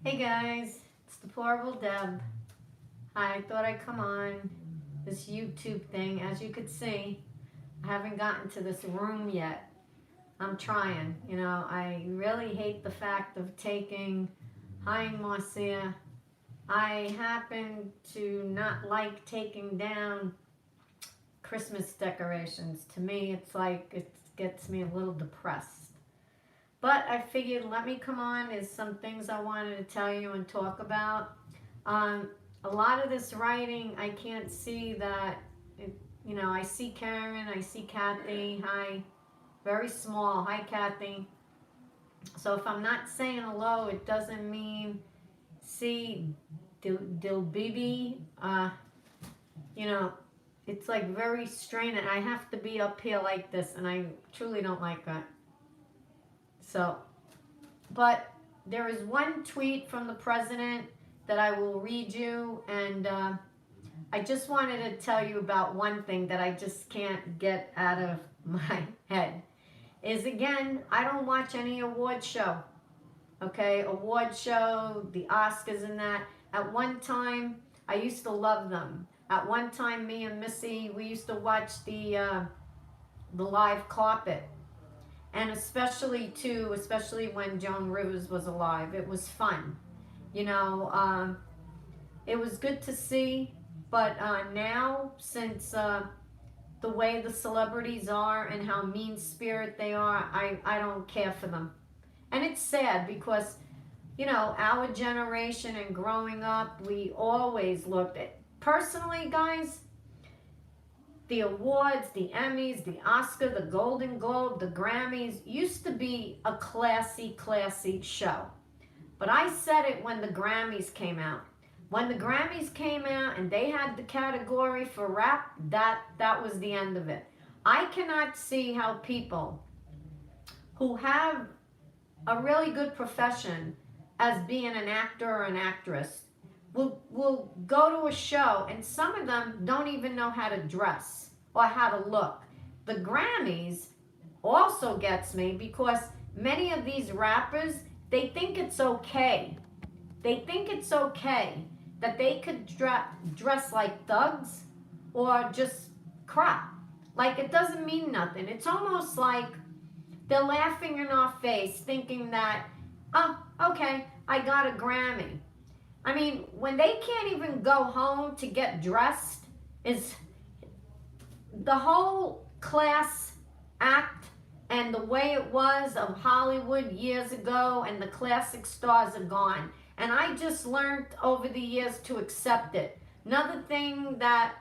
Hey guys, it's Deplorable DEB. I thought I'd come on this YouTube thing. As you could see, I haven't gotten to this room yet. I'm trying. I really hate the fact of taking Hein Marcia. I happen to not like taking down Christmas decorations. To me, it's like it gets me a little depressed. But I figured let me come on. There's some things I wanted to tell you and talk about. A lot of this writing, I can't see that, I see Karen, I see Kathy. Hi, very small. Hi, Kathy. So if I'm not saying hello, it doesn't mean see Dilbibi. It's like very strained, and I have to be up here like this, and I truly don't like that. So, but there is one tweet from the president that I will read you, and I just wanted to tell you about one thing that I just can't get out of my head. Is again, I don't watch any award show. Okay, award show, the Oscars and that. At one time, I used to love them. At one time, me and Missy, we used to watch the live carpet. And especially when Joan Rivers was alive. It was fun. It was good to see. But now, since the way the celebrities are and how mean-spirited they are, I don't care for them. And it's sad because, our generation and growing up, we always looked at, personally, guys, the awards, the Emmys, the Oscar, the Golden Globe, the Grammys used to be a classy show. But I said it when the Grammys came out. When the Grammys came out and they had the category for rap, that was the end of it. I cannot see how people who have a really good profession as being an actor or an actress will go to a show, and some of them don't even know how to dress or how to look. The Grammys also gets me because many of these rappers, they think it's okay. They think it's okay that they could dress like thugs or just crap. Like, it doesn't mean nothing. It's almost like they're laughing in our face thinking that, oh, okay, I got a Grammy. I mean, when they can't even go home to get dressed, is the whole class act and the way it was of Hollywood years ago, and the classic stars are gone. And I just learned over the years to accept it. Another thing that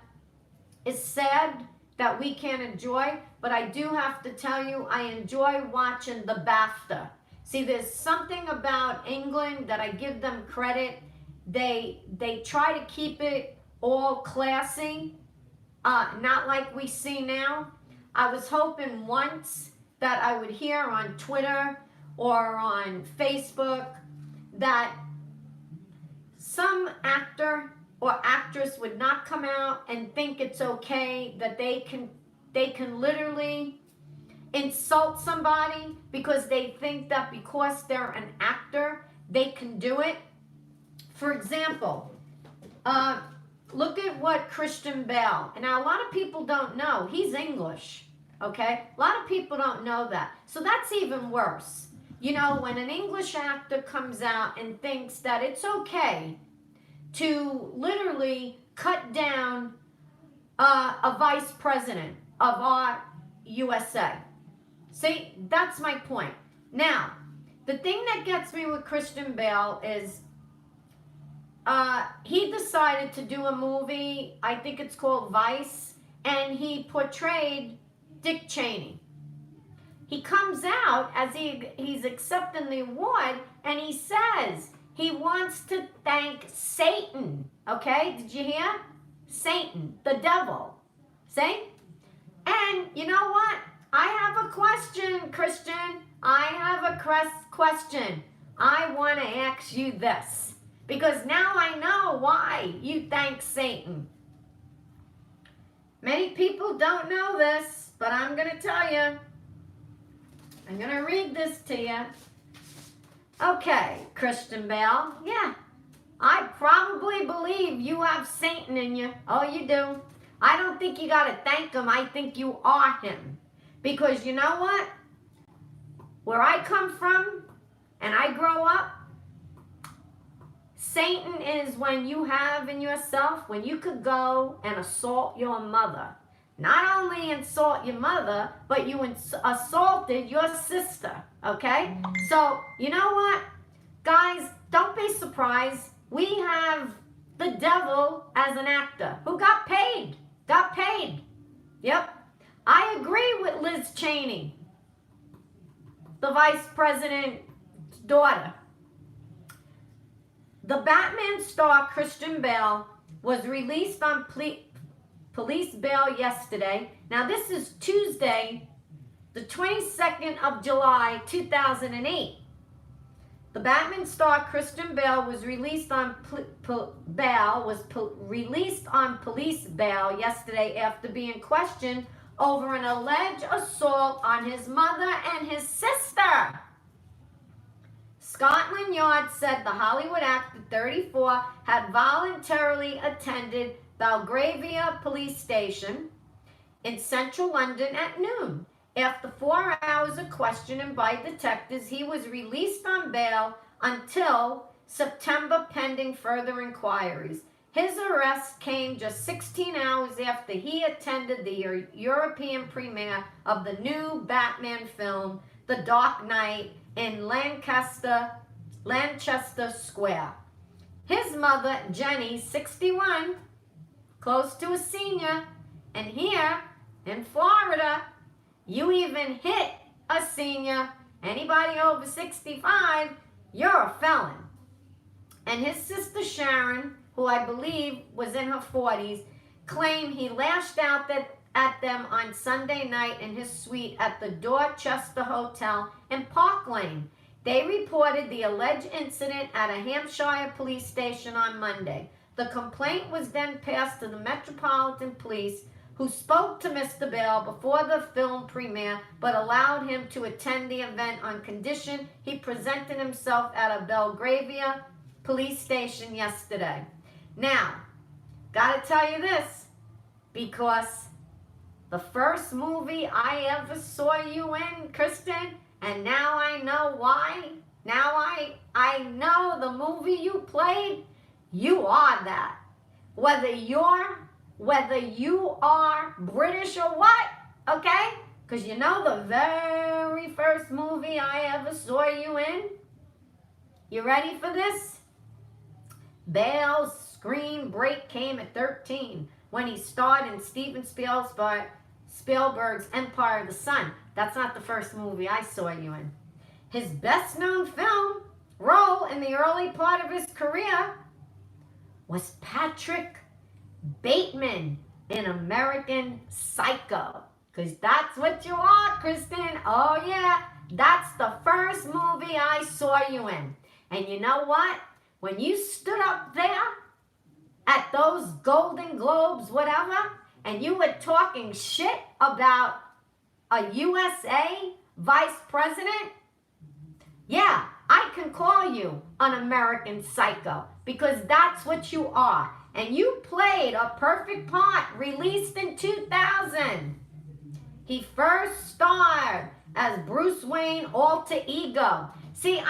is sad that we can't enjoy, but I do have to tell you, I enjoy watching the BAFTA. See, there's something about England that I give them credit. They try to keep it all classy, not like we see now. I was hoping once that I would hear on Twitter or on Facebook that some actor or actress would not come out and think it's okay that they can literally insult somebody because they think that because they're an actor, they can do it. For example, look at what Christian Bale, and now a lot of people don't know, he's English, okay? A lot of people don't know that. So that's even worse. When an English actor comes out and thinks that it's okay to literally cut down a vice president of our USA. See, that's my point. Now, the thing that gets me with Christian Bale is he decided to do a movie, I think it's called Vice, and he portrayed Dick Cheney. He comes out as he's accepting the award, and he says he wants to thank Satan. Okay, did you hear? Satan, the devil. See? And you know what? I have a question, Christian. I have a question. I want to ask you this, because now I know why you thank Satan. Many people don't know this, but I'm going to tell you. I'm going to read this to you. Okay, Christian Bale. Yeah, I probably believe you have Satan in you. Oh, you do. I don't think you got to thank him. I think you are him. Because you know what? Where I come from and I grow up, Satan is when you have in yourself, when you could go and assault your mother. Not only insult your mother, but you assaulted your sister, okay? So, you know what? Guys, don't be surprised. We have the devil as an actor who got paid. Got paid. Yep. I agree with Liz Cheney, the vice president's daughter. The Batman star Christian Bale was released on police bail yesterday. Now this is Tuesday, the 22nd of July, 2008. The Batman star Christian Bale was released on released on police bail yesterday after being questioned over an alleged assault on his mother and his sister. Scotland Yard said the Hollywood actor, 34, had voluntarily attended Belgravia Police Station in central London at noon. After 4 hours of questioning by detectives, he was released on bail until September pending further inquiries. His arrest came just 16 hours after he attended the European premiere of the new Batman film, The Dark Knight, in Lancaster Square. His mother, Jenny, 61, close to a senior, and here in Florida, you even hit a senior. Anybody over 65, you're a felon. And his sister Sharon, who I believe was in her 40s, claimed he lashed out at them on Sunday night in his suite at the Dorchester Hotel in Park Lane. They reported the alleged incident at a Hampshire police station on Monday. The complaint was then passed to the Metropolitan Police, who spoke to Mr. Bale before the film premiere, but allowed him to attend the event on condition he presented himself at a Belgravia police station yesterday. Now, gotta tell you this, because the first movie I ever saw you in, Kristen, and now I know why. Now I know the movie you played, you are that. Whether you are British or what, okay? Because you know the very first movie I ever saw you in? You ready for this? Bale's screen break came at 13 when he starred in Steven Spielberg's Empire of the Sun. That's not the first movie I saw you in. His best-known film role in the early part of his career was Patrick Bateman in American Psycho. Because that's what you are, Kristen. Oh, yeah. That's the first movie I saw you in. And you know what? When you stood up there at those Golden Globes, whatever, and you were talking shit about a USA vice president, yeah, I can call you an American Psycho because that's what you are. And you played a perfect part, released in 2000. He first starred as Bruce Wayne alter ego. See,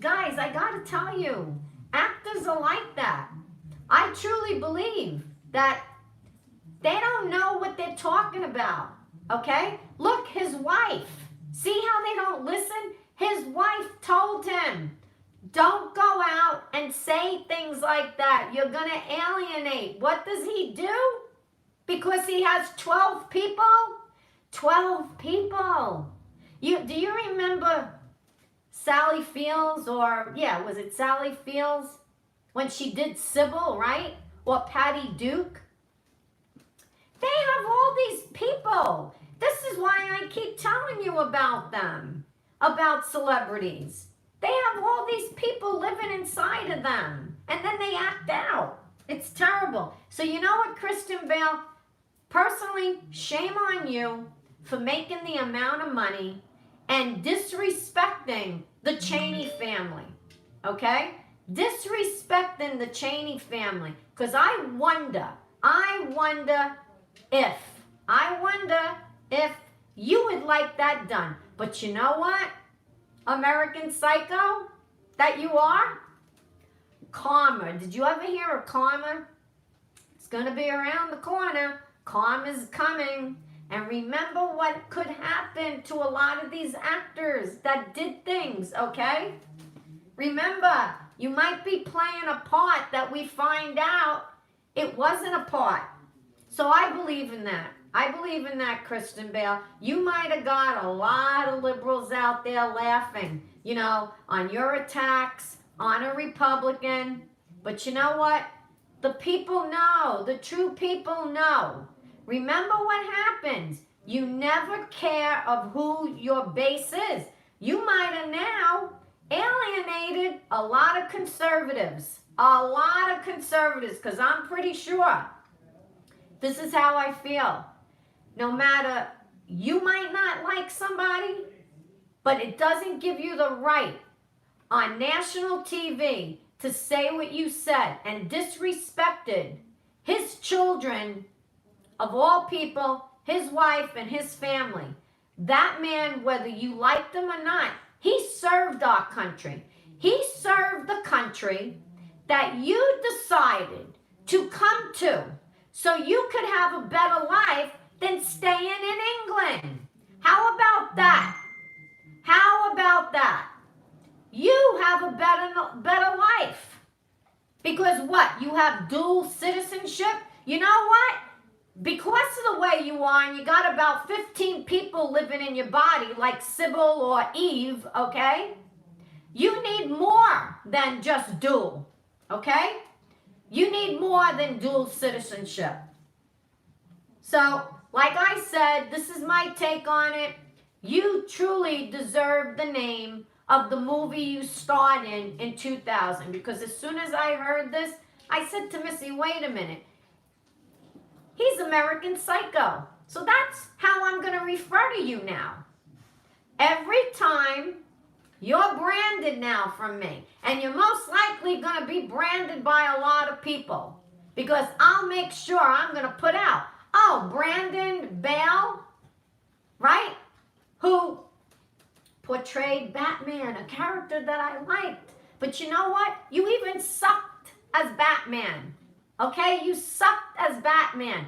guys, I gotta tell you, actors are like that. I truly believe that they don't know what they're talking about, okay? Look, his wife. See how they don't listen? His wife told him, don't go out and say things like that. You're going to alienate. What does he do? Because he has 12 people? 12 people. Do you remember Sally Fields, or, yeah, was it Sally Fields? When she did Sybil, right? Or Patty Duke? They have all these people. This is why I keep telling you about them, about celebrities. They have all these people living inside of them, and then they act out. It's terrible. So you know what, Christian Bale? Personally, shame on you for making the amount of money and disrespecting the Cheney family, okay? Disrespecting the Cheney family, because I wonder if you would like that done. But you know what, American psycho that you are? Karma. Did you ever hear of karma? It's going to be around the corner. Karma's coming. And remember what could happen to a lot of these actors that did things, okay? Remember, you might be playing a part that we find out it wasn't a part. So I believe in that. I believe in that, Kristen Bale. You might have got a lot of liberals out there laughing, you know, on your attacks on a Republican. But you know what? The people know. The true people know. Remember what happens. You never care of who your base is. You might have now alienated a lot of conservatives. A lot of conservatives, because I'm pretty sure this is how I feel. No matter, you might not like somebody, but it doesn't give you the right on national TV to say what you said and disrespected his children, of all people, his wife and his family. That man, whether you liked him or not, he served our country. He served the country that you decided to come to so you could have a better life than staying in England. How about that? How about that? You have a better life. Because what? You have dual citizenship? You know what? Because of the way you are, and you got about 15 people living in your body, like Sybil or Eve, okay? You need more than just dual, okay? You need more than dual citizenship. So, like I said, this is my take on it. You truly deserve the name of the movie you starred in 2000. Because as soon as I heard this, I said to Missy, wait a minute. He's American Psycho. So that's how I'm going to refer to you now. Every time you're branded now from me. And you're most likely going to be branded by a lot of people. Because I'll make sure I'm going to put out, oh, Brandon Bale, right? Who portrayed Batman, a character that I liked. But you know what? You even sucked as Batman. Okay? You sucked as Batman.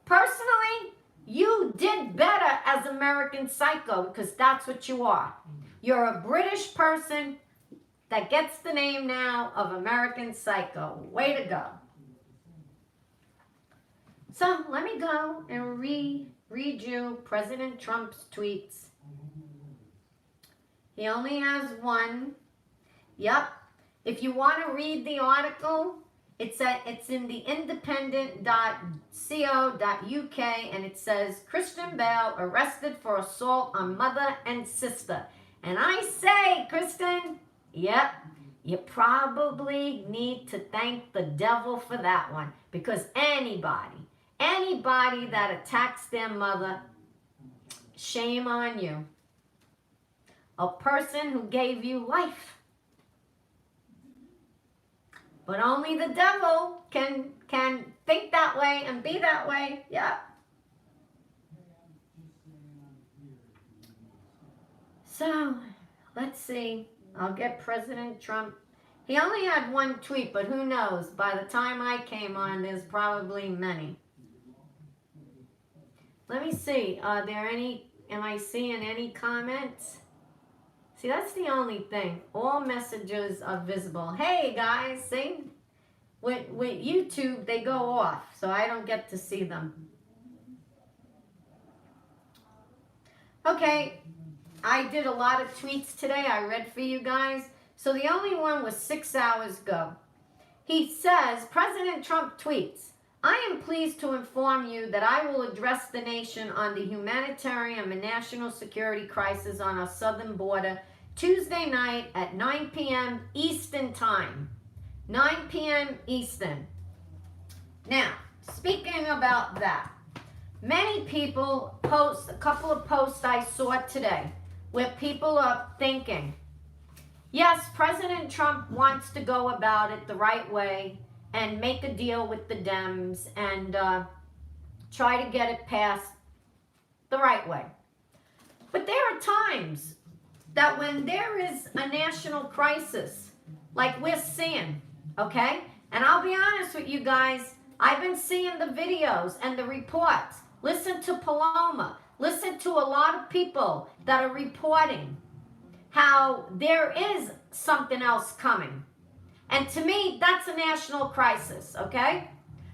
Personally, you did better as American Psycho because that's what you are. You're a British person that gets the name now of American Psycho. Way to go. So let me go and read you President Trump's tweets. He only has one. Yep. If you want to read the article, it's in the independent.co.uk, and it says, Christian Bale arrested for assault on mother and sister. And I say, Kristen, yep, you probably need to thank the devil for that one. Because anybody that attacks their mother, shame on you. A person who gave you life. But only the devil can think that way and be that way. Yeah. So, let's see. I'll get President Trump. He only had one tweet, but who knows? By the time I came on, there's probably many. Let me see. Are there any, am I seeing any comments? See, that's the only thing. All messages are visible. Hey, guys, see? With YouTube, they go off, so I don't get to see them. Okay, I did a lot of tweets today. I read for you guys. So the only one was 6 hours ago. He says, President Trump tweets, I am pleased to inform you that I will address the nation on the humanitarian and national security crisis on our southern border Tuesday night at 9 p.m. Eastern Time. 9 p.m. Eastern. Now, speaking about that, many people post, a couple of posts I saw today. where people are thinking, yes, President Trump wants to go about it the right way and make a deal with the Dems and try to get it passed the right way. But there are times that when there is a national crisis, like we're seeing, okay? And I'll be honest with you guys, I've been seeing the videos and the reports. Listen to Paloma. Listen to a lot of people that are reporting how there is something else coming. And to me, that's a national crisis, okay?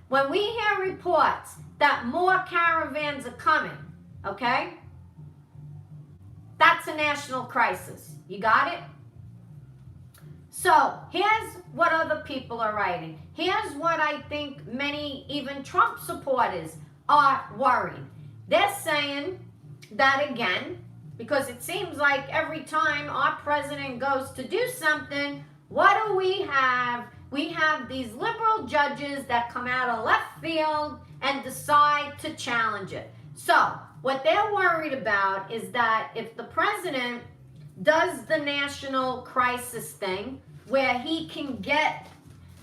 When we hear reports that more caravans are coming, okay? That's a national crisis. You got it? So here's what other people are writing. Here's what I think many, even Trump supporters, are worried. They're saying that again, because it seems like every time our president goes to do something, what do we have? We have these liberal judges that come out of left field and decide to challenge it. So what they're worried about is that if the president does the national crisis thing, where he can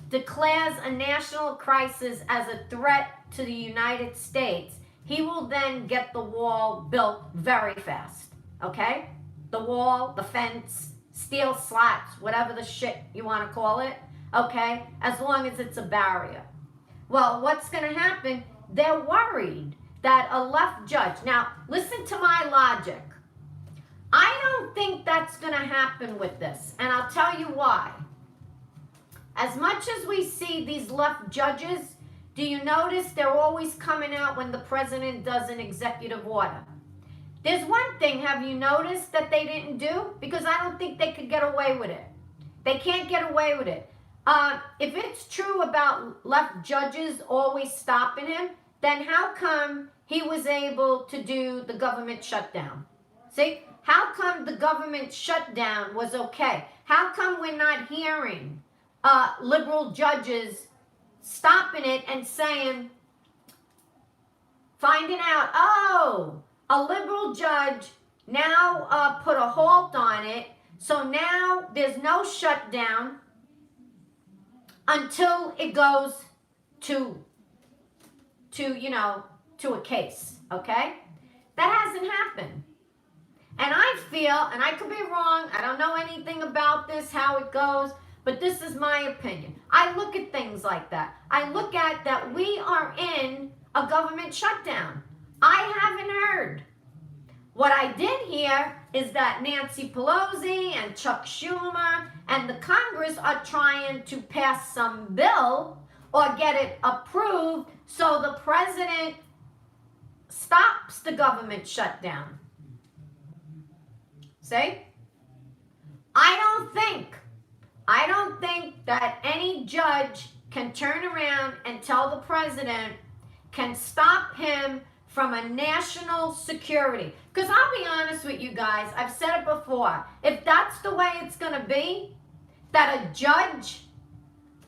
declares a national crisis as a threat to the United States, he will then get the wall built very fast, okay? The wall, the fence, steel slats, whatever the shit you want to call it, okay? As long as it's a barrier. Well, what's going to happen? They're worried that a left judge, now listen to my logic. I don't think that's going to happen with this, and I'll tell you why. As much as we see these left judges, do you notice they're always coming out when the president does an executive order? There's one thing, have you noticed, that they didn't do? Because I don't think they could get away with it. They can't get away with it. If it's true about left judges always stopping him, then how come he was able to do the government shutdown? See? How come the government shutdown was okay? How come we're not hearing liberal judges stopping it and saying, finding out, oh, a liberal judge now put a halt on it, so now there's no shutdown until it goes to a case, okay? That hasn't happened. And I feel, and I could be wrong, I don't know anything about this, how it goes, but this is my opinion. I look at things like that. I look at that we are in a government shutdown. I haven't heard. What I did hear is that Nancy Pelosi and Chuck Schumer and the Congress are trying to pass some bill or get it approved so the president stops the government shutdown. See? I don't think that any judge can turn around and tell the president, can stop him from a national security. Because I'll be honest with you guys, I've said it before, if that's the way it's going to be, that a judge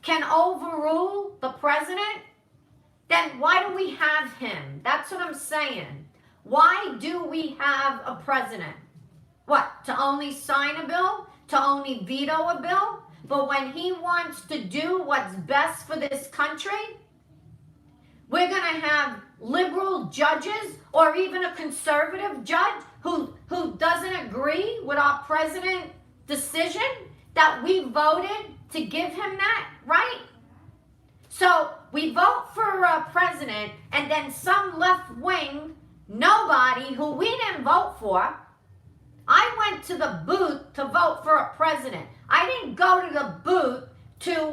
can overrule the president, then why do we have him? That's what I'm saying. Why do we have a president? What, to only sign a bill? To only veto a bill? But when he wants to do what's best for this country, we're going to have liberal judges or even a conservative judge who doesn't agree with our president's decision that we voted to give him that, right? So we vote for a president and then some left wing, nobody who we didn't vote for. I went to the booth to vote for a president. I didn't go to the booth to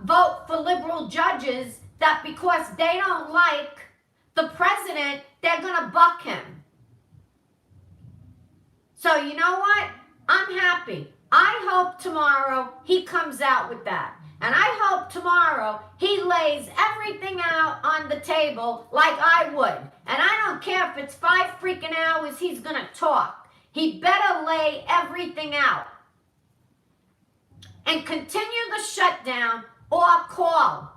vote for liberal judges that because they don't like the president, they're going to buck him. So you know what? I'm happy. I hope tomorrow he comes out with that. And I hope tomorrow he lays everything out on the table like I would. And I don't care if it's 5 freaking hours he's going to talk. He better lay everything out. And continue the shutdown or call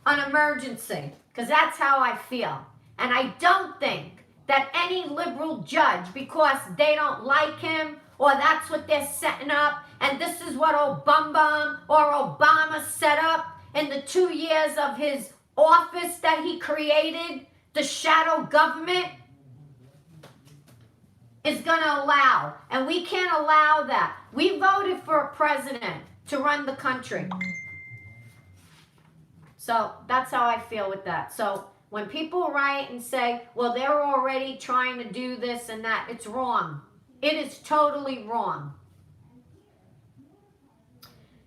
an emergency. Because that's how I feel. And I don't think that any liberal judge, because they don't like him, or that's what they're setting up, and this is what Obama set up in the 2 years of his office that he created, the shadow government, is going to allow. And we can't allow that. We voted for a president to run the country. So that's how I feel with that. So when people write and say, well, they're already trying to do this and that, it's wrong. It is totally wrong.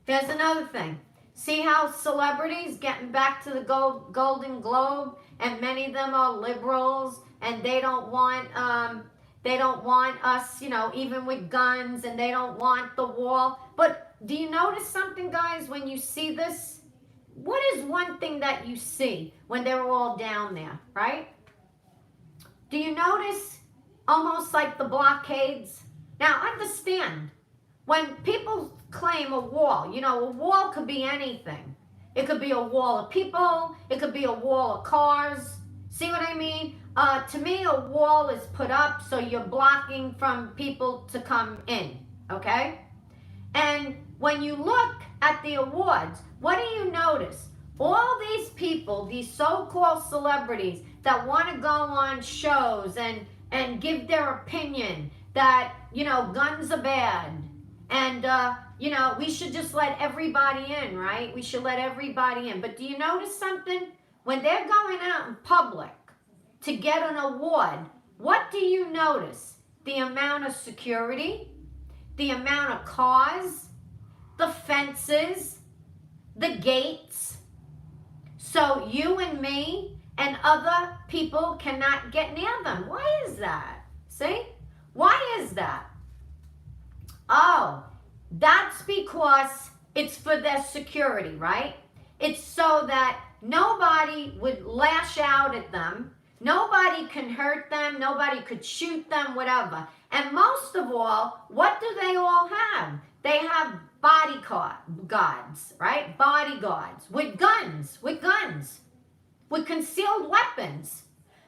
Here's another thing. See how celebrities, getting back to the Golden Globe, and many of them are liberals, and they don't want us, you know, even with guns, and they don't want the wall. But do you notice something, guys, when you see this? What is one thing that you see when they're all down there, right? Do you notice almost like the blockades? Now, understand, when people claim a wall, you know, a wall could be anything. It could be a wall of people. It could be a wall of cars. See what I mean? To me, a wall is put up so you're blocking from people to come in, okay? And when you look at the awards, what do you notice? All these people, these so-called celebrities that want to go on shows and give their opinion that, you know, guns are bad. And, you know, we should just let everybody in, right? We should let everybody in. But do you notice something? When they're going out in public to get an award, what do you notice? The amount of security, the amount of cars, the fences, the gates. So you and me and other people cannot get near them. Why is that? See? Why is that? Oh, that's because it's for their security, right? It's so that nobody would lash out at them. Nobody can hurt them. Nobody could shoot them, whatever. And most of all, what do they all have? They have bodyguards, right? Bodyguards with guns, with concealed weapons.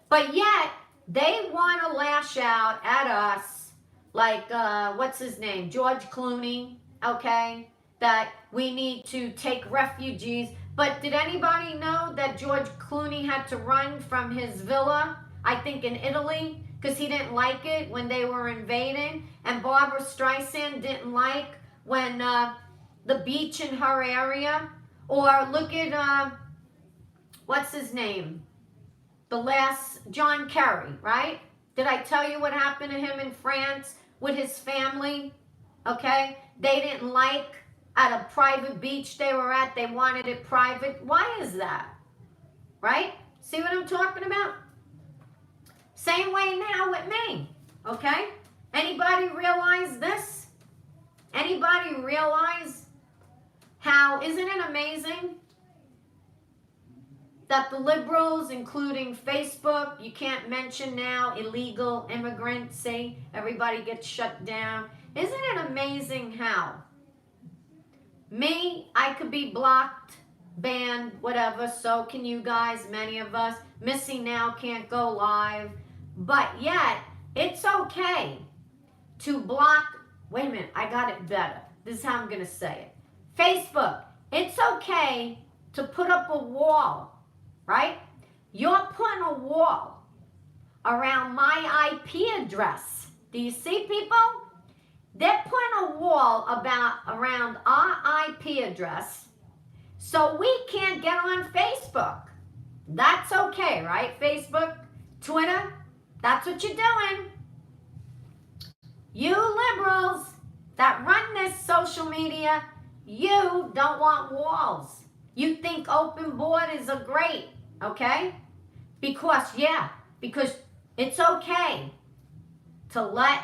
But yet, they want to lash out at us like, what's his name? George Clooney, okay? That we need to take refugees. But did anybody know that George Clooney had to run from his villa, I think in Italy, because he didn't like it when they were invading? And Barbara Streisand didn't like when the beach in her area? Or look at, what's his name? The last, John Kerry, right? Did I tell you what happened to him in France with his family? Okay? They didn't like at a private beach they were at. They wanted it private. Why is that? Right? See what I'm talking about? Same way now with me. Okay? Anybody realize this? Anybody realize how, isn't it amazing that the liberals, including Facebook, you can't mention now illegal immigrants, see? Everybody gets shut down. Isn't it amazing how me, I could be blocked, banned, whatever, so can you guys, many of us. Missy now can't go live. But yet, it's okay to block. Wait a minute, I got it better. This is how I'm going to say it. Facebook, it's okay to put up a wall, right? You're putting a wall around my IP address. Do you see, people? They're putting a wall around our IP address so we can't get on Facebook. That's okay, right? Facebook, Twitter, that's what you're doing. You liberals that run this social media, you don't want walls. You think open borders are great, okay? Because it's okay to let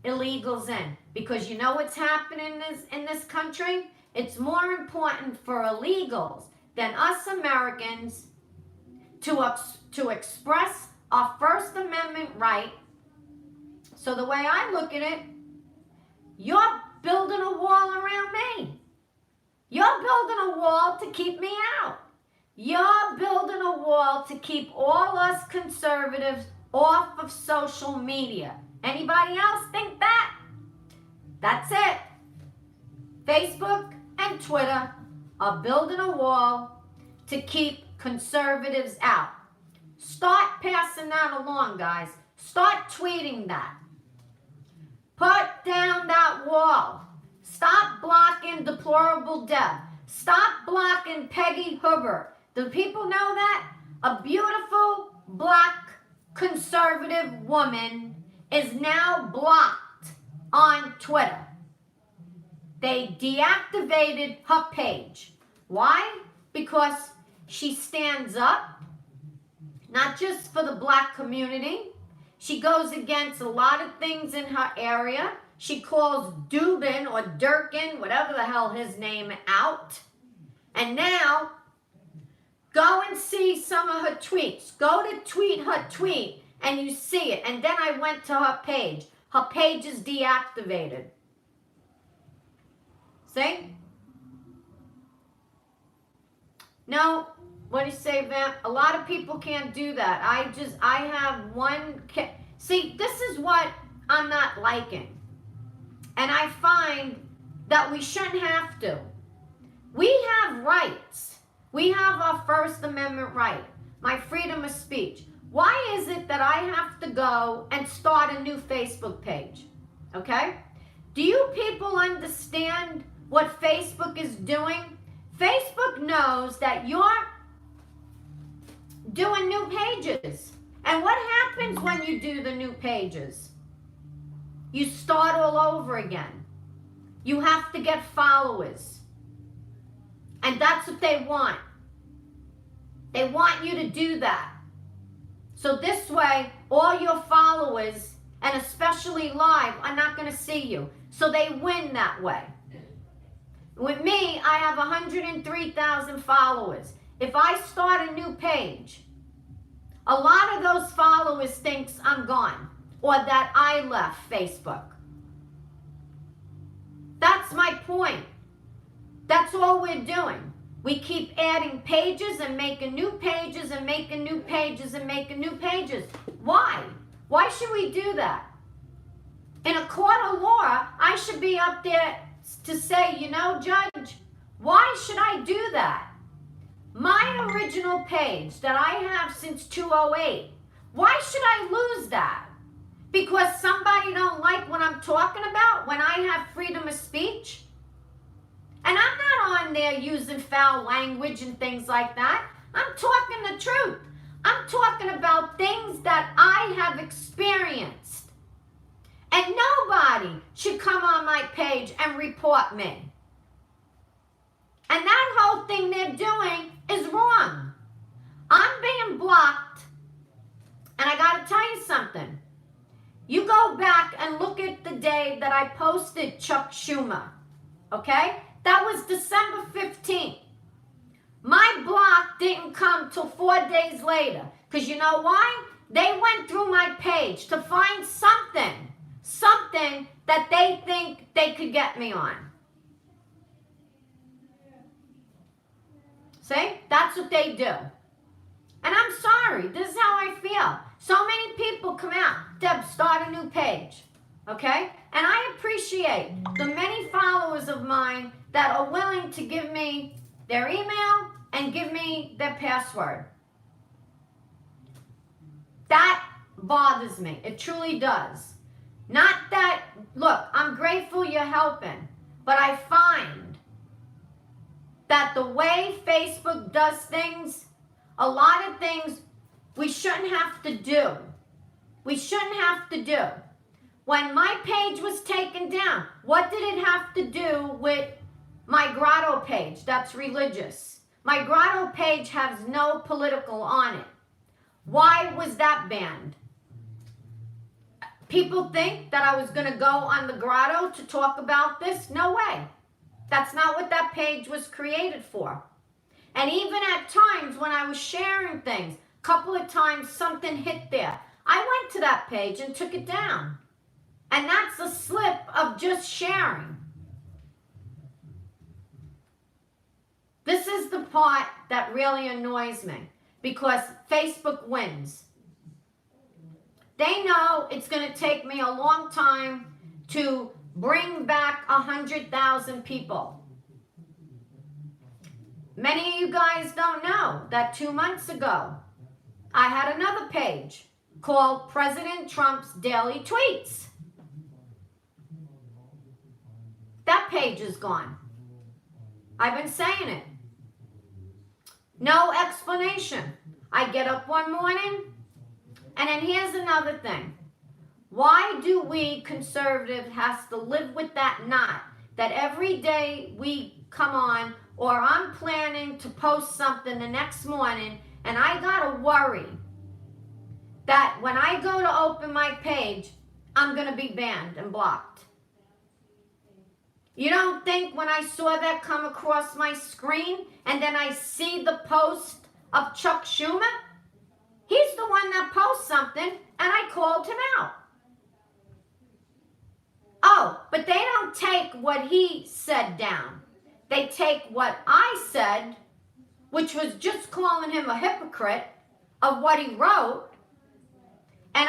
illegals in. Because you know what's happening in this country? It's more important for illegals than us Americans to express our First Amendment right. So the way I look at it, you're building a wall around me. You're building a wall to keep me out. You're building a wall to keep all us conservatives off of social media. Anybody else think that? That's it. Facebook and Twitter are building a wall to keep conservatives out. Start passing that along, guys. Start tweeting that. Put down that wall. Stop blocking Deplorable DEB. Stop blocking Peggy Hubbard. Do people know that? A beautiful black conservative woman is now blocked on Twitter. They deactivated her page. Why? Because she stands up, not just for the black community. She goes against a lot of things in her area. She calls Dubin or Durkin, whatever the hell his name, out. And now, go and see some of her tweets. Go to tweet her tweet and you see it. And then I went to her page. Her page is deactivated. See? No, what do you say, Vamp? A lot of people can't do that. I have one. See, this is what I'm not liking. And I find that we shouldn't have to. We have rights. We have our First Amendment right. My freedom of speech. Why is it that I have to go and start a new Facebook page? Okay? Do you people understand what Facebook is doing? Facebook knows that you're doing new pages. And what happens when you do the new pages? You start all over again. You have to get followers. And that's what they want. They want you to do that. So this way, all your followers, and especially live, are not going to see you. So they win that way. With me, I have 103,000 followers. If I start a new page, a lot of those followers thinks I'm gone or that I left Facebook. That's my point. That's all we're doing. We keep adding pages and making new pages and making new pages and making new pages. Why? Why should we do that? In a court of law, I should be up there to say, you know, Judge, why should I do that? My original page that I have since 2008, why should I lose that? Because somebody don't like what I'm talking about when I have freedom of speech? And I'm not on there using foul language and things like that. I'm talking the truth. I'm talking about things that I have experienced. And nobody should come on my page and report me. And that whole thing they're doing is wrong. I'm being blocked. And I got to tell you something. You go back and look at the day that I posted Chuck Schumer. Okay? That was December 15th. My block didn't come till 4 days later. Because you know why? They went through my page to find something that they think they could get me on. See? That's what they do. And I'm sorry. This is how I feel. So many people come out. Deb, start a new page. Okay? And I appreciate the many followers of mine that are willing to give me their email and give me their password. That bothers me. It truly does. Not that, look, I'm grateful you're helping, but I find that the way Facebook does things, a lot of things we shouldn't have to do. We shouldn't have to do. When my page was taken down, what did it have to do with my grotto page that's religious? My grotto page has no political on it. Why was that banned? People think that I was going to go on the grotto to talk about this? No way. That's not what that page was created for. And even at times when I was sharing things, a couple of times something hit there. I went to that page and took it down. And that's a slip of just sharing. This is the part that really annoys me because Facebook wins. They know it's going to take me a long time to bring back 100,000 people. Many of you guys don't know that 2 months ago, I had another page called President Trump's Daily Tweets. That page is gone. I've been saying it. No explanation. I get up one morning, and then here's another thing. Why do we conservatives have to live with that knot that every day we come on, or I'm planning to post something the next morning, and I gotta worry that when I go to open my page, I'm gonna be banned and blocked? You don't think when I saw that come across my screen and then I see the post of Chuck Schumer? He's the one that posts something and I called him out. Oh, but they don't take what he said down. They take what I said, which was just calling him a hypocrite of what he wrote. And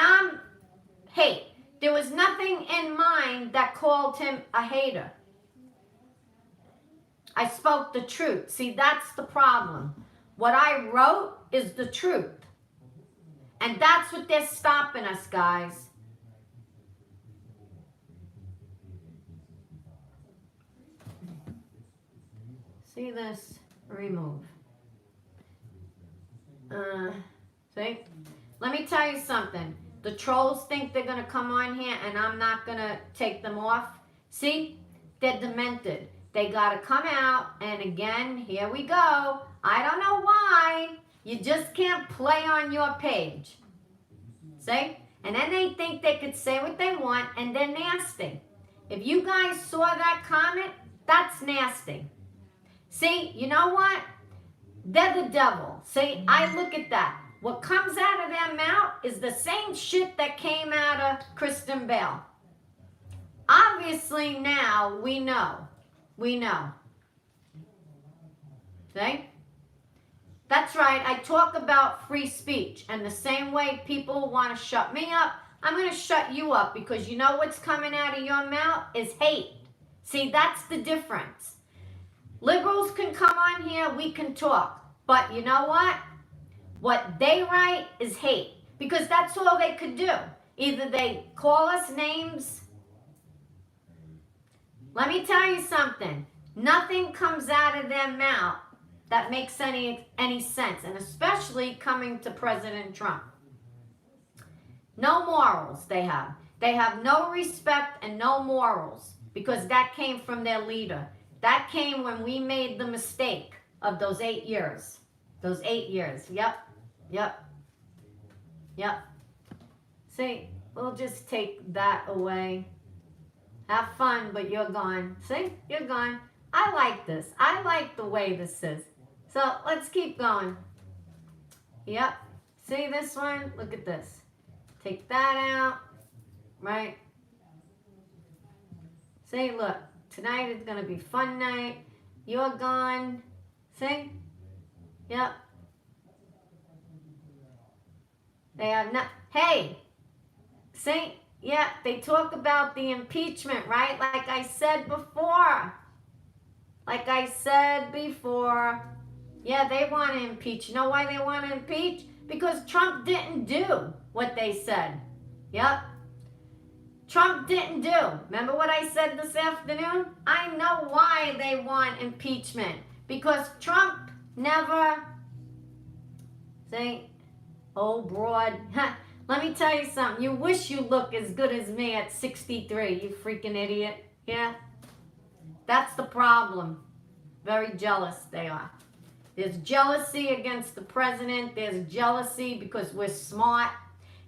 hey, there was nothing in mine that called him a hater. I spoke the truth. See, that's the problem. What I wrote is the truth. And that's what they're stopping us, guys. See this? Remove. See? Let me tell you something. The trolls think they're going to come on here and I'm not going to take them off. See? They're demented. They got to come out, and again, here we go. I don't know why. You just can't play on your page. See? And then they think they could say what they want, and they're nasty. If you guys saw that comment, that's nasty. See, you know what? They're the devil. See, I look at that. What comes out of their mouth is the same shit that came out of Kristen Bale. Obviously, now we know. We know. See? That's right. I talk about free speech. And the same way people want to shut me up, I'm going to shut you up, because you know what's coming out of your mouth is hate. See, that's the difference. Liberals can come on here, we can talk. But you know what? What they write is hate. Because that's all they could do. Either they call us names. Let me tell you something. Nothing comes out of their mouth that makes any sense. And especially coming to President Trump. No morals they have. They have no respect and no morals. Because that came from their leader. That came when we made the mistake of those 8 years. Those 8 years. Yep. See, we'll just take that away. Have fun, but you're gone. See? You're gone. I like this. I like the way this is. So, let's keep going. Yep. See this one? Look at this. Take that out. Right? See, look. Tonight is going to be fun night. You're gone. See? Yep. They have not. Hey! See? Yeah, they talk about the impeachment, right? Like I said before. Yeah, they want to impeach. You know why they want to impeach? Because Trump didn't do what they said. Yep. Trump didn't do. Remember what I said this afternoon? I know why they want impeachment. Because Trump never... See? Oh, broad. Let me tell you something. You wish you look as good as me at 63, you freaking idiot. Yeah? That's the problem. Very jealous they are. There's jealousy against the president. There's jealousy because we're smart.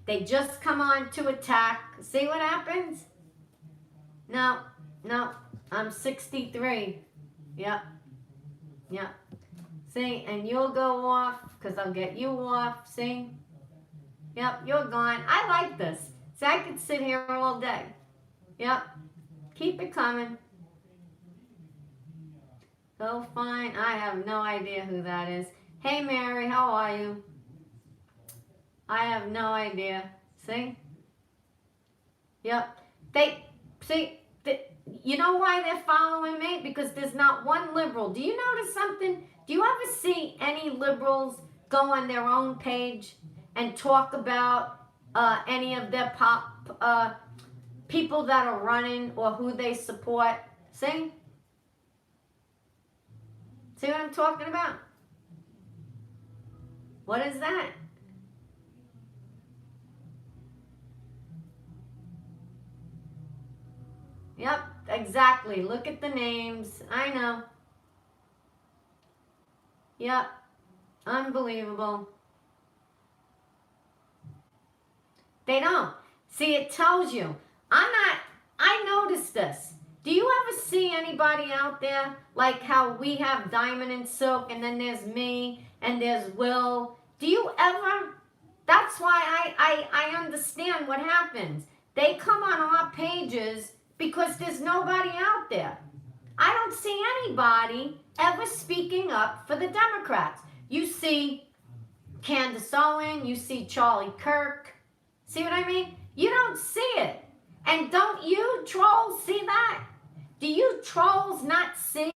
They just come on to attack. See what happens? No. I'm 63. Yep. See, and you'll go off because I'll get you off. See? Yep, you're gone. I like this. See, I could sit here all day. Yep. Keep it coming. So fine. I have no idea who that is. Hey, Mary, how are you? I have no idea. See? Yep. You know why they're following me? Because there's not one liberal. Do you notice something? Do you ever see any liberals go on their own page and talk about any of their people that are running or who they support? See? See what I'm talking about? What is that? Yep, exactly. Look at the names. I know. Yep. Unbelievable. They don't. See, it tells you. I noticed this. Do you ever see anybody out there like how we have Diamond and Silk and then there's me and there's Will? Do you ever? That's why I understand what happens. They come on our pages because there's nobody out there. I don't see anybody ever speaking up for the Democrats. You see Candace Owen, you see Charlie Kirk. See what I mean? You don't see it. And don't you trolls see that? Do you trolls not see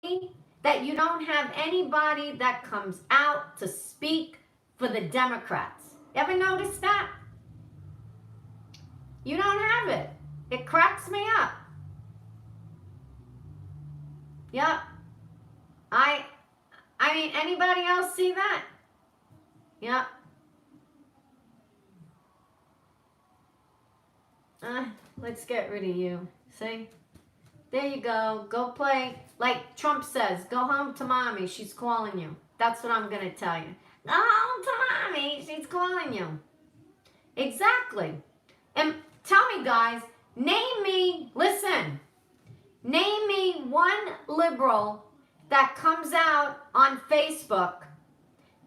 that you don't have anybody that comes out to speak for the Democrats? Ever notice that? You don't have it. It cracks me up. Yep. I mean, anybody else see that? Yep. Let's get rid of you. See? There you go. Go play. Like Trump says, go home to mommy. She's calling you. That's what I'm going to tell you. Go home to mommy. She's calling you. Exactly. And tell me, guys, name me one liberal that comes out on Facebook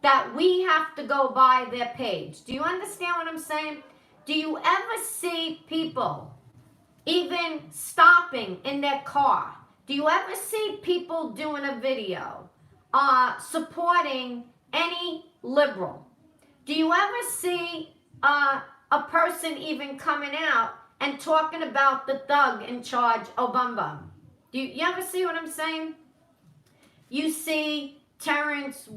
that we have to go by their page. Do you understand what I'm saying? Do you ever see people even stopping in their car? Do you ever see people doing a video supporting any liberal? Do you ever see a person even coming out and talking about the thug in charge, Obama? Do you ever see what I'm saying? You see Terrence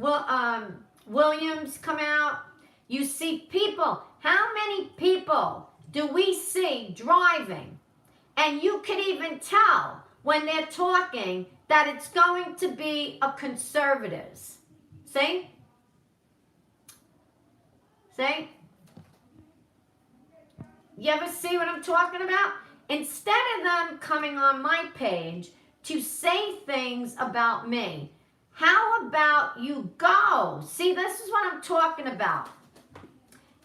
Williams come out. You see people. How many people do we see driving? And you can even tell when they're talking that it's going to be a conservatives. See? See? You ever see what I'm talking about? Instead of them coming on my page to say things about me, how about you go? See, this is what I'm talking about.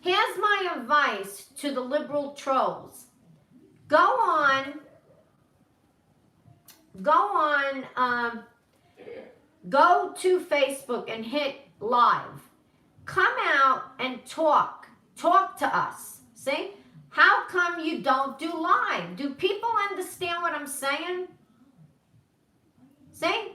Here's my advice to the liberal trolls. Go to Facebook and hit live. Come out and talk to us. See? How come you don't do live? Do people understand what I'm saying? See?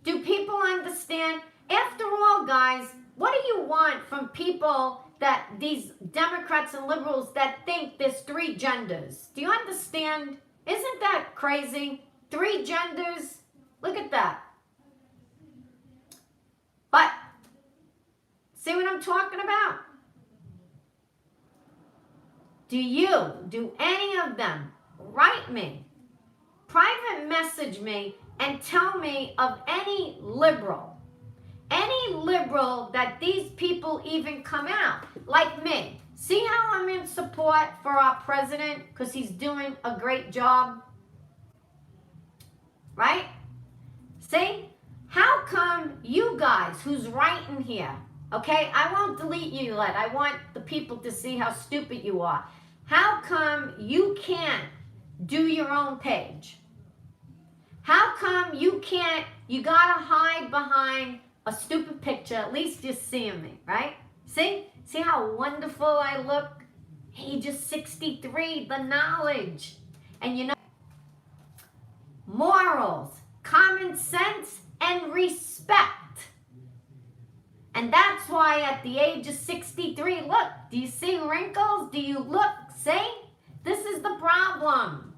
Do people understand? After all, guys, what do you want from people that these Democrats and liberals that think there's 3 genders? Do you understand? Isn't that crazy? 3 genders? Look at that. But, see what I'm talking about? Do any of them write me, private message me, and tell me of any liberal that these people even come out, like me. See how I'm in support for our president because he's doing a great job? Right? See? How come you guys who's writing here, okay, I won't delete you yet. I want the people to see how stupid you are. How come you can't do your own page? How come you can't, you gotta hide behind a stupid picture, at least you're seeing me, right? See? See how wonderful I look? Age of 63, the knowledge. And you know, morals, common sense, and respect. And that's why at the age of 63, look, do you see wrinkles? Do you look, see? This is the problem.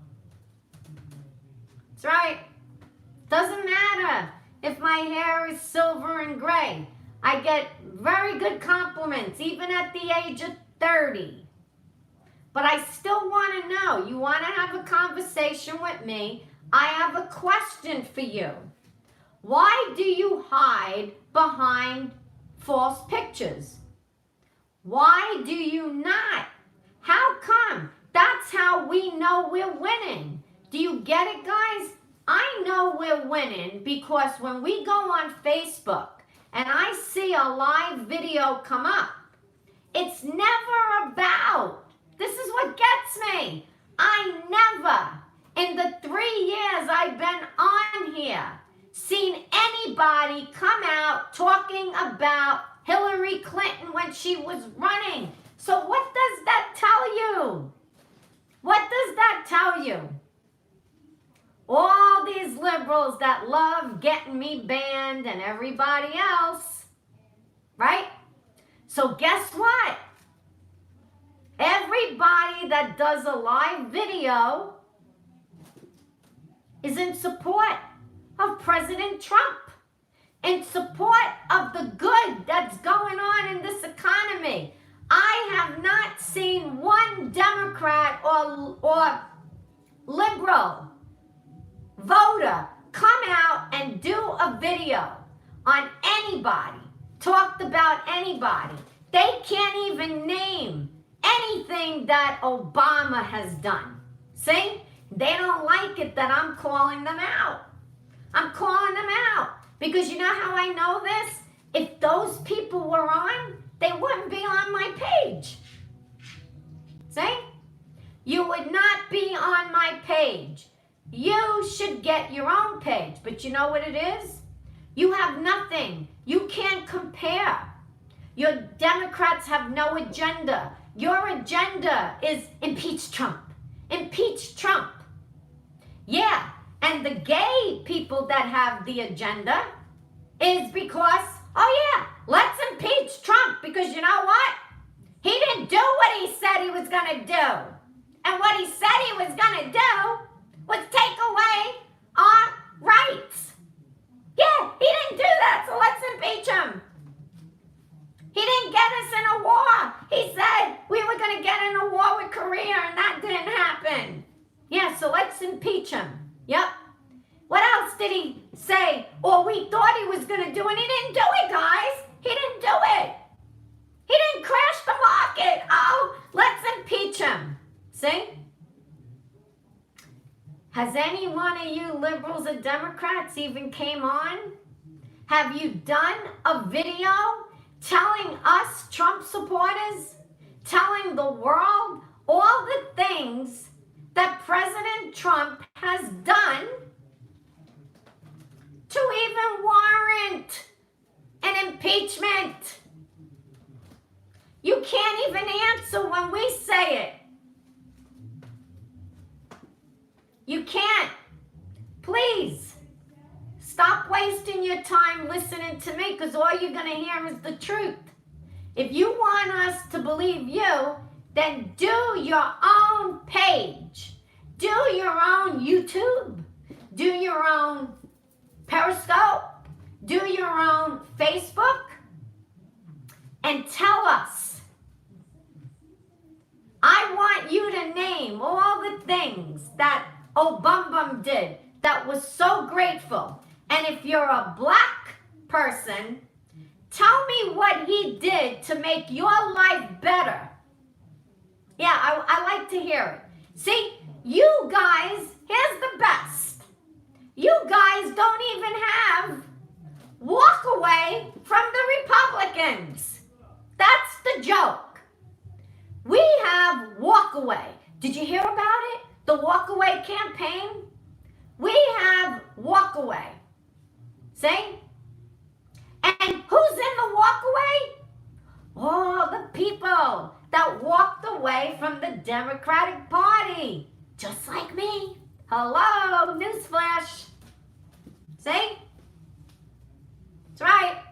That's right. Doesn't matter if my hair is silver and gray. I get very good compliments, even at the age of 30. But I still want to know. You want to have a conversation with me? I have a question for you. Why do you hide behind false pictures? Why do you not? How come? That's how we know we're winning. Do you get it, guys? I know we're winning because when we go on Facebook and I see a live video come up, it's never about, this is what gets me. I never, in the 3 years I've been on here, seen anybody come out talking about Hillary Clinton when she was running. So what does that tell you? What does that tell you? All these liberals that love getting me banned and everybody else, right? So guess what? Everybody that does a live video is in support of President Trump, in support of the good that's going on in this economy. I have not seen one Democrat or liberal voter come out and do a video on anybody, talked about anybody. They can't even name anything that Obama has done. See? They don't like it that I'm calling them out. I'm calling them out because you know how I know this? If those people were on, they wouldn't be on my page. See? You would not be on my page. You should get your own page. But you know what it is? You have nothing. You can't compare. Your Democrats have no agenda. Your agenda is impeach Trump. Impeach Trump. Yeah, and the gay people that have the agenda is because, oh yeah, let's impeach Trump because you know what? He didn't do what he said he was going to do. And what he said he was going to do was take away our rights. Yeah, he didn't do that, so let's impeach him. He didn't get us in a war. He said we were going to get in a war with Korea, and that didn't happen. Yeah, so let's impeach him. Yep. What else did he say? Or we thought he was going to do, and he didn't do it, guys. He didn't do it. He didn't crash the market. Oh, let's impeach him. See? Has any one of you liberals or Democrats even came on? Have you done a video telling us Trump supporters, telling the world all the things that President Trump has done to even warrant an impeachment? You can't even answer when we say it. You can't. Please, stop wasting your time listening to me because all you're going to hear is the truth. If you want us to believe you, then do your own page. Do your own YouTube. Do your own Periscope. Do your own Facebook. And tell us. I want you to name all the things that Obama did that was so grateful. And if you're a black person, tell me what he did to make your life better. Yeah, I like to hear it. See, you guys, here's the best. You guys don't even have walk away from the Republicans. That's the joke. We have walk away. Did you hear about it? The walk away campaign? We have walk away. See? And who's in the walk away? All the people that walked away from the Democratic Party. Just like me. Hello, newsflash. See? That's right.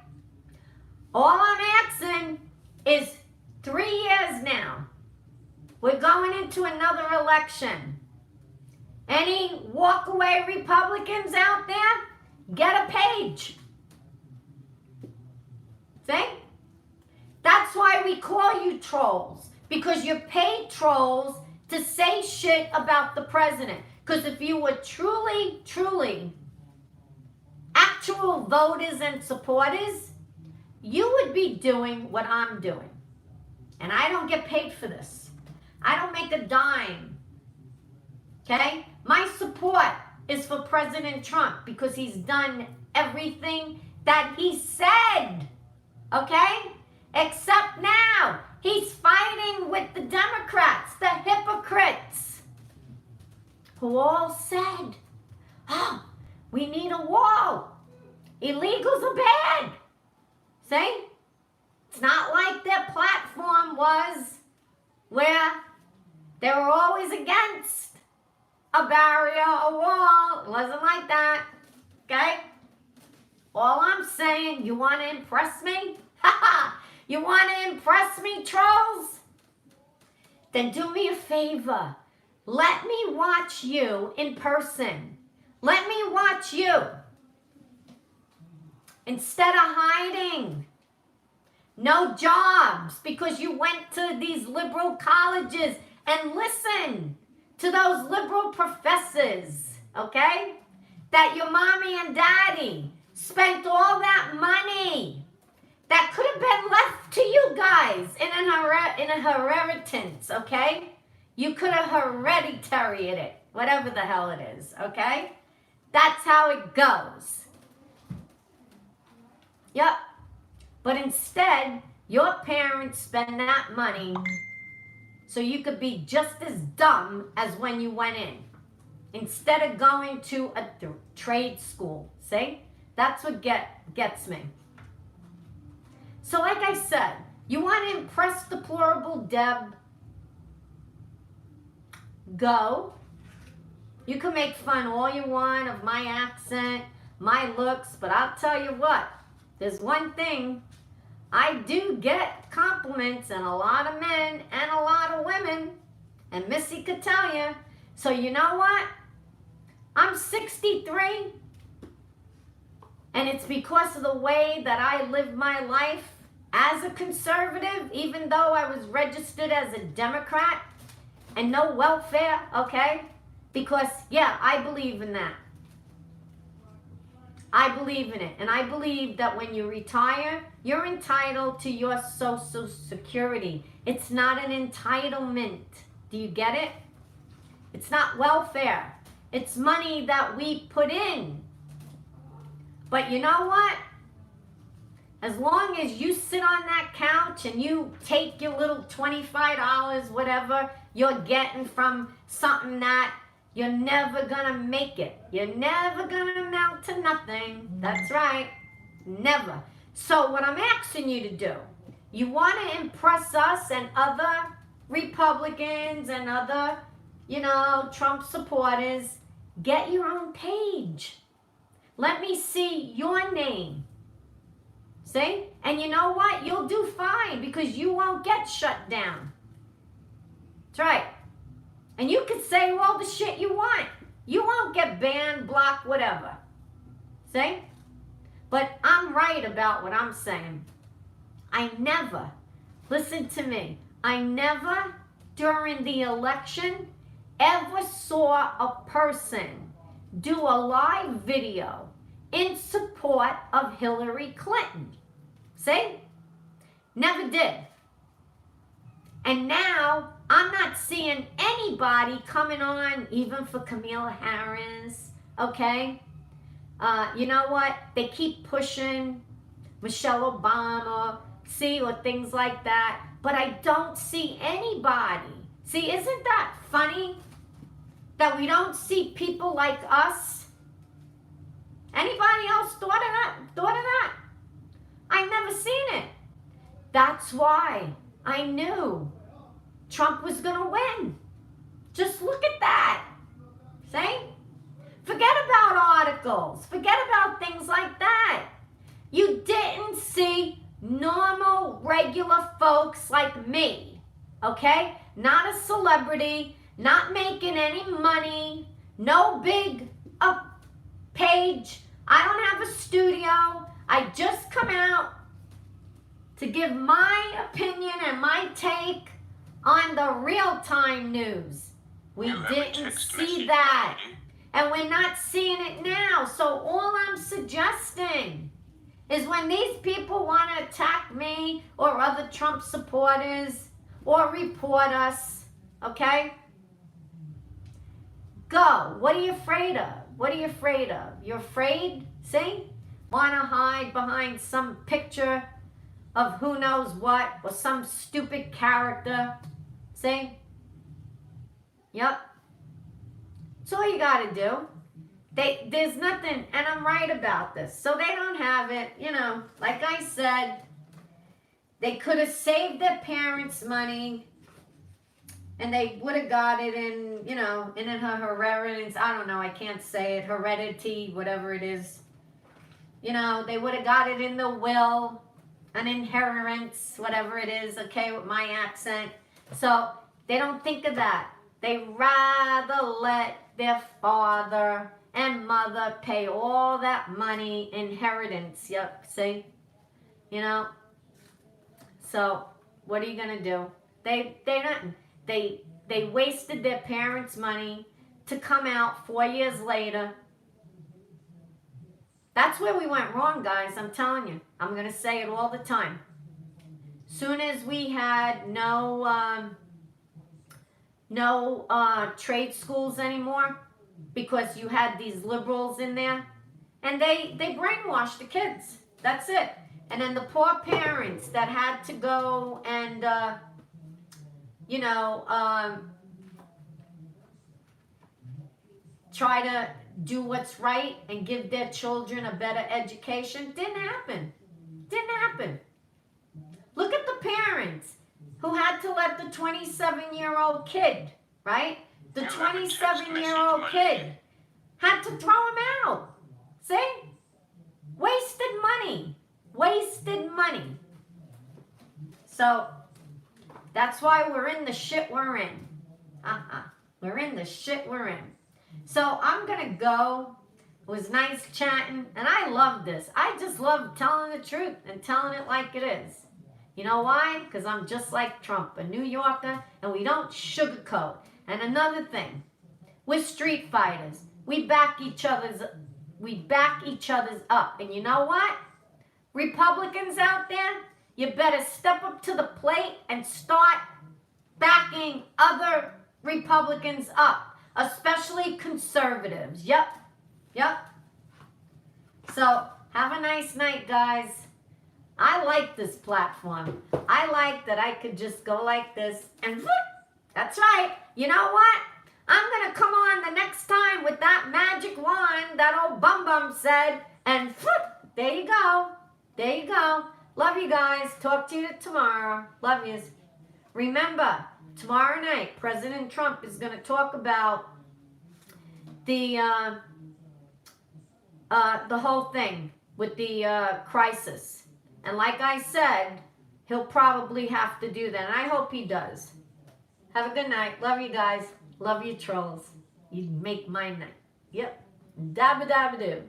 All I'm asking is 3 years now. We're going into another election. Any walkaway Republicans out there, get a page. See? That's why we call you trolls. Because you're paid trolls to say shit about the president. Because if you were truly, truly actual voters and supporters, you would be doing what I'm doing. And I don't get paid for this. I don't make a dime. Okay? My support is for President Trump because he's done everything that he said. Okay? Except now, he's fighting with the Democrats, the hypocrites, who all said, oh, we need a wall. Illegals are bad. See? It's not like their platform was where they were always against a barrier, a wall. It wasn't like that. Okay? All I'm saying, you want to impress me? You want to impress me, trolls? Then do me a favor. Let me watch you in person. Let me watch you. Instead of hiding. No jobs because you went to these liberal colleges and listened to those liberal professors, okay? That your mommy and daddy spent all that money that could have been left to you guys in a inheritance, okay? You could have hereditaried it, whatever the hell it is, okay? That's how it goes. Yep. But instead, your parents spend that money so you could be just as dumb as when you went in. Instead of going to a trade school, see? That's what gets me. So like I said, you want to impress Deplorable DEB? Go. You can make fun all you want of my accent, my looks, but I'll tell you what, there's one thing. I do get compliments, and a lot of men and a lot of women, and Missy could tell you. So you know what? I'm 63, and it's because of the way that I live my life as a conservative, even though I was registered as a Democrat, and no welfare, okay? Because, yeah, I believe in that. I believe in it. And I believe that when you retire, you're entitled to your Social Security. It's not an entitlement. Do you get it? It's not welfare. It's money that we put in. But you know what? As long as you sit on that couch and you take your little $25, whatever you're getting from something that you're never gonna make it. You're never gonna amount to nothing. That's right. Never. So what I'm asking you to do, you want to impress us and other Republicans and other, Trump supporters, get your own page. Let me see your name. See? And you know what? You'll do fine because you won't get shut down. That's right. And you can say all the shit you want. You won't get banned, blocked, whatever. See? But I'm right about what I'm saying. I never, listen to me, I never, during the election, ever saw a person do a live video in support of Hillary Clinton. See? Never did. And now, I'm not seeing anybody coming on, even for Kamala Harris, okay? You know what? They keep pushing Michelle Obama, see, or things like that. But I don't see anybody. See, isn't that funny? That we don't see people like us? Anybody else thought of that? I've never seen it. That's why I knew Trump was going to win. Just look at that. See? Forget about articles. Forget about things like that. You didn't see normal, regular folks like me, okay? not a celebrity, not making any money, no big page. I don't have a studio. I just come out to give my opinion and my take on the real-time news. We didn't see that. And we're not seeing it now. So all I'm suggesting is when these people want to attack me or other Trump supporters or report us, okay? Go. What are you afraid of? What are you afraid of? You're afraid? See? Want to hide behind some picture of who knows what or some stupid character. See? Yep. That's all you got to do. There's nothing, and I'm right about this. So they don't have it, you know, like I said, they could have saved their parents' money and they would have got it in, you know, in her inheritance. I don't know, I can't say it, heredity, whatever it is. You know, they would have got it in the will, an inheritance, whatever it is, okay, with my accent. So they don't think of that. They rather let their father and mother pay all that money, inheritance. Yep, see? You know? So, what are you going to do? They wasted their parents' money to come out 4 years later. That's where we went wrong, guys. I'm telling you. I'm going to say it all the time. Soon as we had no trade schools anymore, because you had these liberals in there, and they brainwashed the kids. That's it. And then the poor parents that had to go and, try to do what's right and give their children a better education. Didn't happen. Didn't happen. Look at the parents who had to let the 27-year-old kid, right? The 27-year-old kid had to throw him out. See? Wasted money. Wasted money. So, that's why we're in the shit we're in. We're in the shit we're in. So, I'm going to go. It was nice chatting. And I love this. I just love telling the truth and telling it like it is. You know why? Because I'm just like Trump, a New Yorker, and we don't sugarcoat. And another thing, we're street fighters. We back each other's up. And you know what? Republicans out there, you better step up to the plate and start backing other Republicans up, especially conservatives. Yep. So, have a nice night, guys. I like this platform. I like that I could just go like this and whoop. That's right. You know what? I'm going to come on the next time with that magic wand that old Bum said and whoop. There you go. There you go. Love you guys. Talk to you tomorrow. Love yous. Remember, tomorrow night, President Trump is going to talk about the whole thing with the crisis. And like I said, he'll probably have to do that. And I hope he does. Have a good night. Love you guys. Love you trolls. You make my night. Yep. Dabba dabba doo.